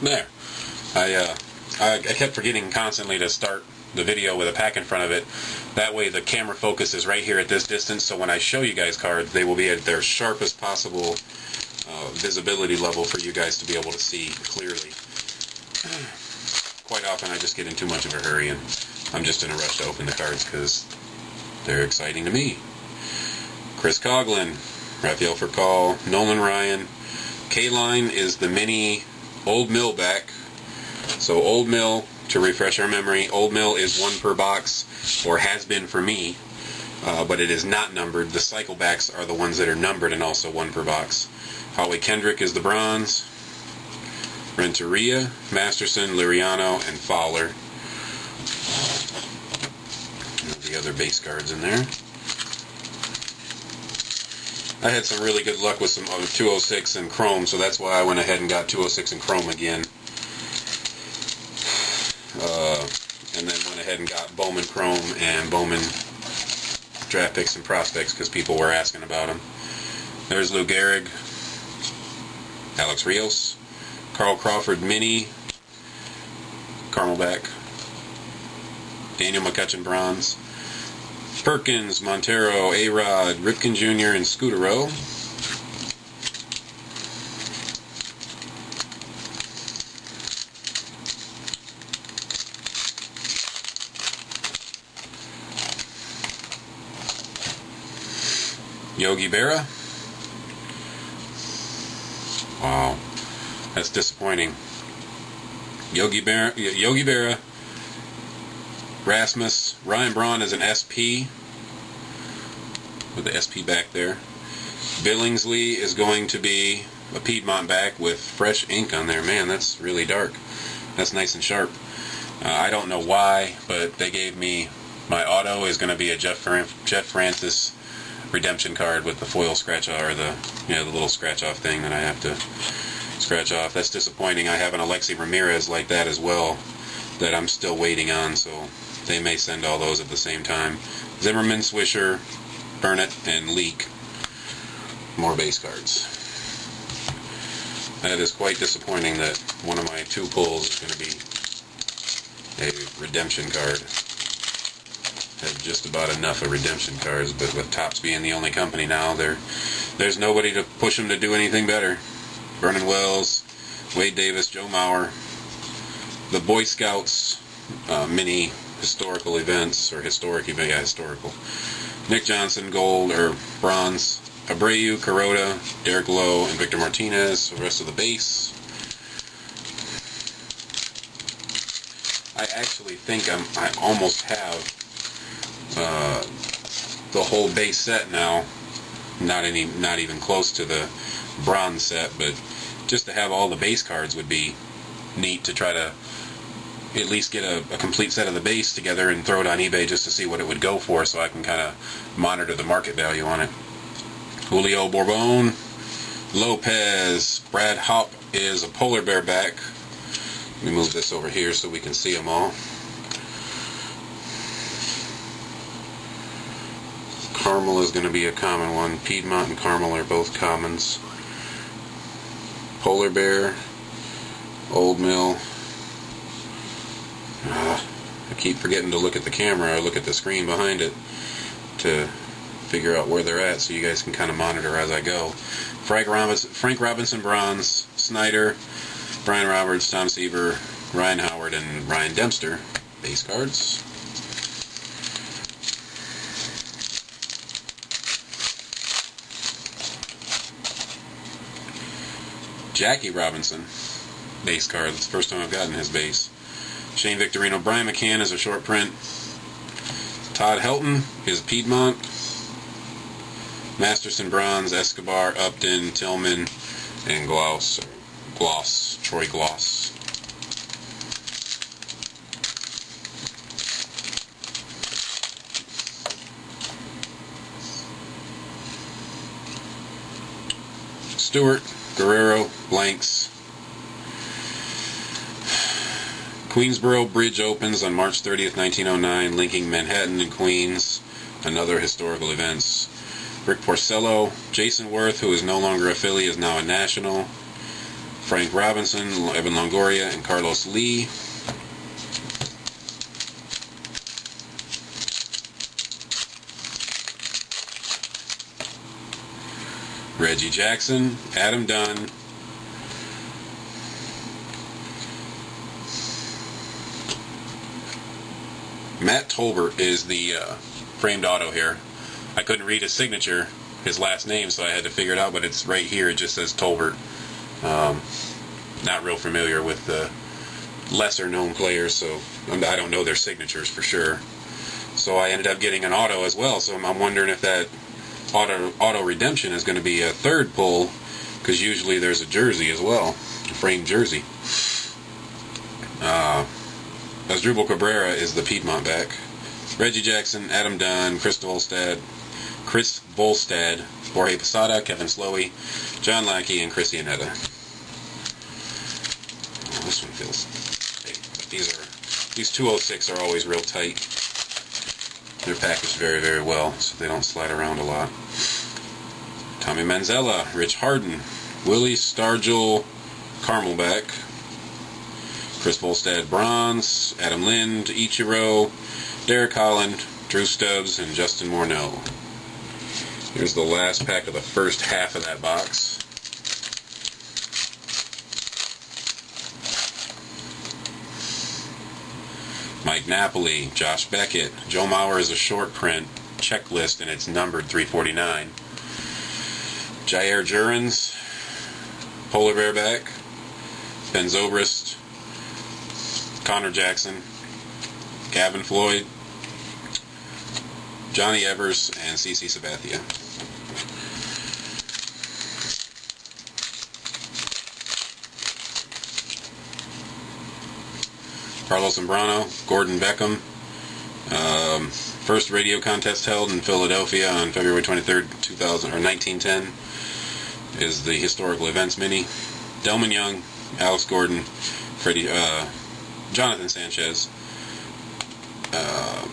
There. I kept forgetting constantly to start the video with a pack in front of it. That way the camera focus is right here at this distance, so when I show you guys cards, they will be at their sharpest possible visibility level for you guys to be able to see clearly. Quite often I just get in too much of a hurry and I'm just in a rush to open the cards because they're exciting to me. Chris Coughlin, Rafael Furcal, Nolan Ryan. K-Line is the mini Old Mill back. So Old Mill, to refresh our memory, Old Mill is 1 per box, or has been for me, but it is not numbered. The cycle backs are the ones that are numbered and also 1 per box. Howie Kendrick is the bronze. Renteria, Masterson, Liriano, and Fowler. The other base cards in there. I had some really good luck with some 206 and Chrome, so that's why I went ahead and got 206 and Chrome again. And then went ahead and got Bowman Chrome and Bowman draft picks and prospects because people were asking about them. There's Lou Gehrig, Alex Rios, Carl Crawford Mini, Camelback, Daniel McCutchen Bronze, Perkins, Montero, A-Rod, Ripken Jr., and Scutaro. Yogi Berra. Wow, that's disappointing. Yogi Berra, Rasmus, Ryan Braun is an SP with the SP back there. Billingsley is going to be a Piedmont back with fresh ink on there. Man, that's really dark. That's nice and sharp. I don't know why, but they gave me my auto is going to be a Jeff Francis redemption card with the foil scratch off, or the little scratch off thing that I have to scratch off. That's disappointing. I have an Alexi Ramirez like that as well that I'm still waiting on, so they may send all those at the same time. Zimmerman, Swisher, Burnett, and Leak. More base cards. That is quite disappointing that one of my 2 pulls is going to be a redemption card. Have just about enough of redemption cards, but with Topps being the only company now, there's nobody to push them to do anything better. Vernon Wells, Wade Davis, Joe Mauer, the Boy Scouts mini historical events, or historical. Nick Johnson, gold or bronze. Abreu, Kuroda, Derek Lowe, and Victor Martinez. The rest of the base. I actually think I almost have the whole base set now. Not even close to the bronze set, but just to have all the base cards would be neat to try to at least get a complete set of the base together and throw it on eBay just to see what it would go for, so I can kind of monitor the market value on it. Julio Bourbon, Lopez, Brad Haupt is a polar bear back. Let me move this over here so we can see them all. Carmel is going to be a common one. Piedmont and Carmel are both commons. Polar Bear, Old Mill. I keep forgetting to look at the camera. I look at the screen behind it to figure out where they're at so you guys can kind of monitor as I go. Frank Robinson Bronze, Snyder, Brian Roberts, Tom Seaver, Ryan Howard, and Ryan Dempster base cards. Jackie Robinson base card. That's the first time I've gotten his base. Shane Victorino. Brian McCann is a short print. Todd Helton is Piedmont. Masterson Bronze, Escobar, Upton, Tillman, and Gloss, Troy Gloss. Stewart, Guerrero, blanks. Queensboro Bridge opens on March 30th, 1909, linking Manhattan and Queens. Another historical events. Rick Porcello, Jason Worth, who is no longer a Philly, is now a National. Frank Robinson, Evan Longoria, and Carlos Lee. Reggie Jackson, Adam Dunn, Matt Tolbert is the framed auto here. I couldn't read his signature, his last name, so I had to figure it out, but it's right here. It just says Tolbert. Not real familiar with the lesser known players, so I don't know their signatures for sure. So I ended up getting an auto as well, so I'm wondering if that auto redemption is going to be a third pull, because usually there's a jersey as well, a framed jersey. Asdrubal Cabrera is the Piedmont back. Reggie Jackson, Adam Dunn, Chris Volstad, Jorge Posada, Kevin Slowey, John Lackey, and Chris Iannetta. Oh, this one feels big, but these 206 are always real tight. They're packaged very, very well, so they don't slide around a lot. Tommy Manzella, Rich Harden, Willie Stargell, Camelback, Chris Volstad bronze, Adam Lind, Ichiro, Derek Holland, Drew Stubbs, and Justin Morneau. Here's the last pack of the first half of that box. Mike Napoli, Josh Beckett, Joe Mauer is a short print checklist, and it's numbered 349. Jair Jurens, Polar Bear back, Ben Zobrist, Connor Jackson, Gavin Floyd, Johnny Evers, and CC Sabathia. Carlos Zambrano, Gordon Beckham. First radio contest held in Philadelphia on February 23rd, 1910 is the Historical Events Mini. Delman Young, Alex Gordon, Jonathan Sanchez,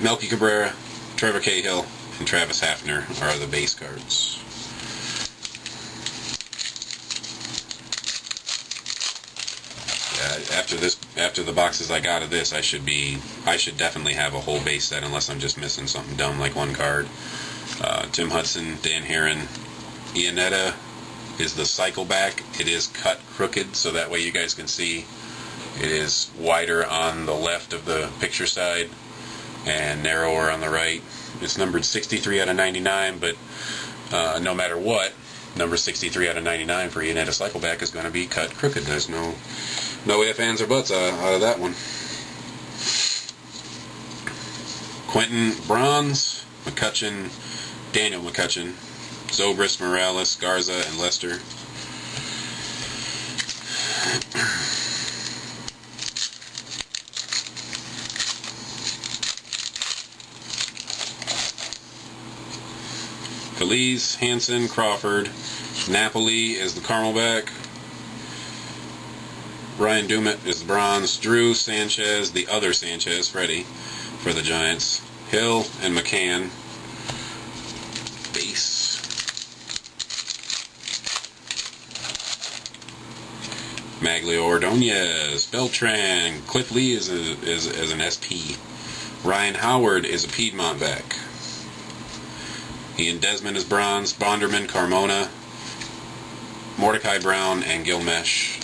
Melky Cabrera, Trevor Cahill, and Travis Hafner are the base cards. After the boxes I got of this, I should definitely have a whole base set, unless I'm just missing something dumb like one card. Tim Hudson, Dan Herron, Iannetta is the cycle back. It is cut crooked, so that way you guys can see it is wider on the left of the picture side and narrower on the right. It's numbered 63 out of 99, but no matter what, number 63 out of 99 for Iannetta Cycleback is going to be cut crooked. There's no ifs, ands, or buts out of that one. Quentin Bronze, McCutcheon, Daniel McCutcheon, Zobrist, Morales, Garza, and Lester. Feliz, Hansen, Crawford, Napoli is the Camelback, Ryan Dumet is the bronze, Drew Sanchez, the other Sanchez, Freddie, for the Giants, Hill and McCann, base. Maglio Ordonez, Beltran, Cliff Lee is an SP, Ryan Howard is a Piedmont back, Ian Desmond is bronze, Bonderman, Carmona, Mordecai Brown, and Gilmesh.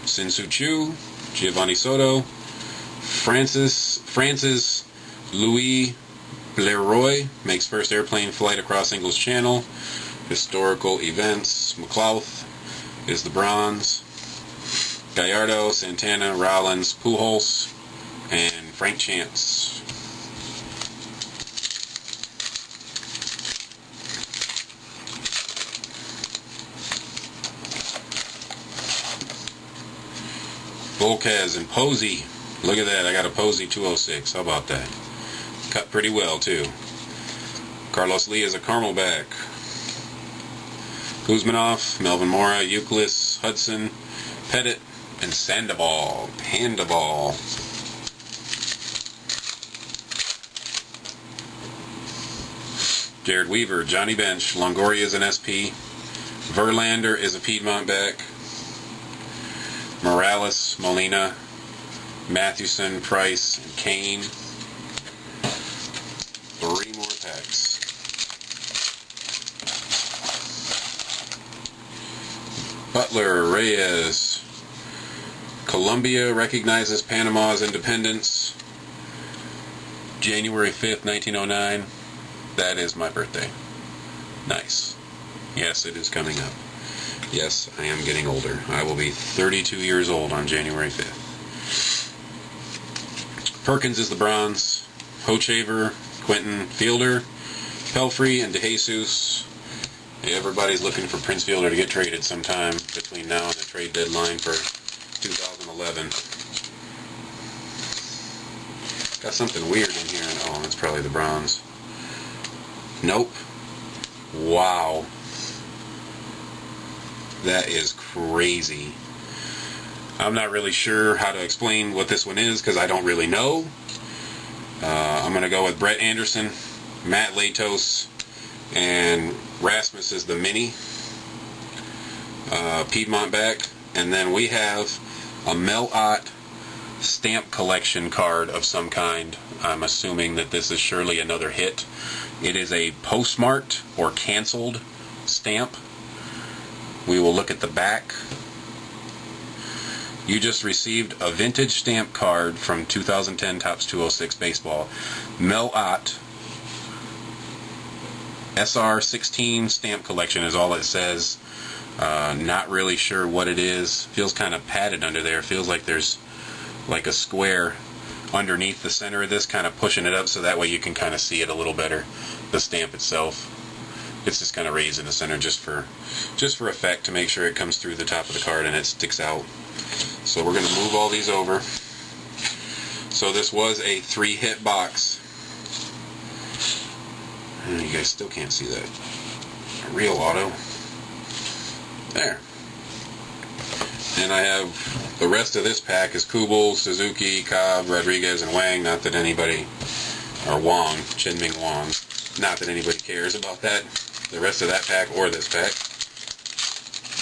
Sin-Soo Choo, Giovanni Soto, Francis Louis Bleroy makes first airplane flight across English Channel. Historical events, McLouth is the bronze, Gallardo, Santana, Rollins, Pujols, and Frank Chance. Volquez and Posey. Look at that. I got a Posey 206. How about that? Cut pretty well, too. Carlos Lee is a Camelback. Kuzmanov, Melvin Mora, Euclid, Hudson, Pettit, and Sandoval. Pandaball. Jared Weaver, Johnny Bench, Longoria is an SP. Verlander is a Piedmont back. Morales, Molina, Mathewson, Price, and Kane. 3 more packs. Butler, Reyes. Colombia recognizes Panama's independence. January 5th, 1909. That is my birthday. Nice. Yes, it is coming up. Yes, I am getting older. I will be 32 years old on January 5th. Perkins is the bronze. Hochevar, Quentin Fielder, Pelfrey, and DeJesus. Everybody's looking for Prince Fielder to get traded sometime between now and the trade deadline for 2011. Got something weird in here. Oh, that's probably the bronze. Nope. Wow. That is crazy. I'm not really sure how to explain what this one is because I don't really know. I'm going to go with Brett Anderson, Matt Latos, and Rasmus is the mini Piedmont back. And then we have a Mel Ott stamp collection card of some kind. I'm assuming that this is surely another hit. It is a postmarked or canceled stamp. We will look at the back. You just received a vintage stamp card from 2010 Topps 206 Baseball. Mel Ott SR16 stamp collection is all it says. Not really sure what it is. Feels kind of padded under there. Feels like there's like a square underneath the center of this, kind of pushing it up so that way you can kind of see it a little better. The stamp itself. It's just kind of raised in the center just for effect to make sure it comes through the top of the card and it sticks out. So we're going to move all these over. So this was a 3-hit box. You guys still can't see that. A real auto. There. And I have the rest of this pack is Kubel, Suzuki, Cobb, Rodriguez, and Wang. Not that anybody, or Wong, Chin-Ming Wong. Not that anybody cares about that. The rest of that pack or this pack.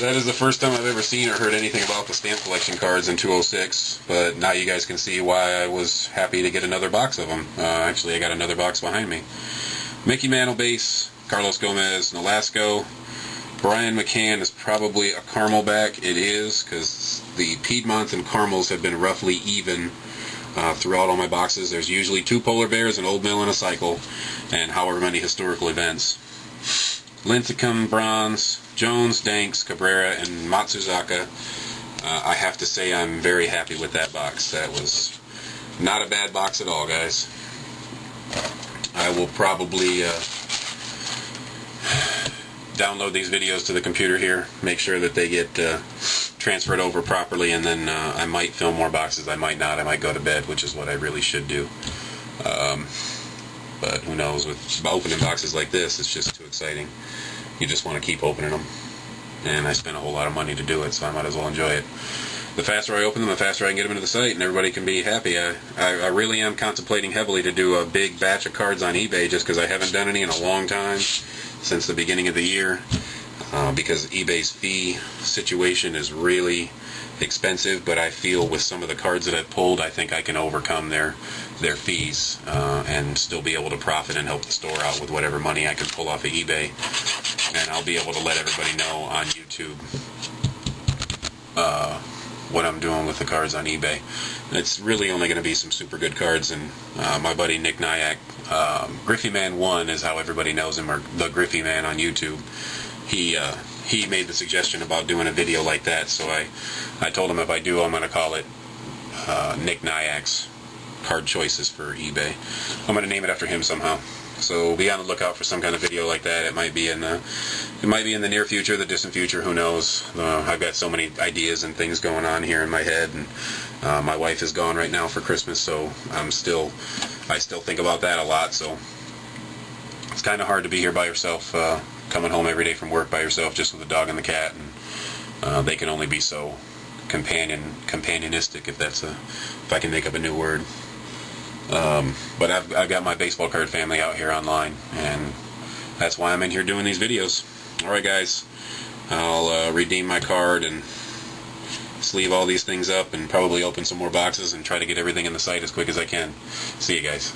That is the first time I've ever seen or heard anything about the stamp collection cards in 206, but now you guys can see why I was happy to get another box of them. Actually, I got another box behind me. Mickey Mantle base, Carlos Gomez, Nolasco. Brian McCann is probably a caramel back. It is, because the Piedmonts and caramels have been roughly even throughout all my boxes. There's usually 2 polar bears, an old mill, and a cycle, and however many historical events. Lincecum, bronze, Jones, Danks, Cabrera, and Matsuzaka. I have to say I'm very happy with that box. That was not a bad box at all, guys. I will probably download these videos to the computer here, make sure that they get transferred over properly, and then I might film more boxes. I might not. I might go to bed, which is what I really should do. But who knows, with opening boxes like this, it's just too exciting. You just want to keep opening them. And I spent a whole lot of money to do it, so I might as well enjoy it. The faster I open them, the faster I can get them into the site, and everybody can be happy. I really am contemplating heavily to do a big batch of cards on eBay, just because I haven't done any in a long time, since the beginning of the year. Because eBay's fee situation is really expensive, but I feel with some of the cards that I've pulled, I think I can overcome their fees and still be able to profit and help the store out with whatever money I can pull off of eBay. And I'll be able to let everybody know on YouTube what I'm doing with the cards on eBay. It's really only going to be some super good cards, and my buddy Nick Nyack, Griffey Man 1 is how everybody knows him, or the Griffey Man on YouTube. He made the suggestion about doing a video like that, so I told him if I do, I'm going to call it Nick Nyack's Card Choices for eBay. I'm going to name it after him somehow. So be on the lookout for some kind of video like that. It might be in the near future, the distant future. Who knows? I've got so many ideas and things going on here in my head, and my wife is gone right now for Christmas, so I still think about that a lot. So it's kind of hard to be here by yourself, coming home every day from work by yourself, just with the dog and the cat, and they can only be so companionistic, if I can make up a new word. But I've got my baseball card family out here online, and that's why I'm in here doing these videos. Alright guys, I'll redeem my card and sleeve all these things up and probably open some more boxes and try to get everything in the site as quick as I can. See you guys.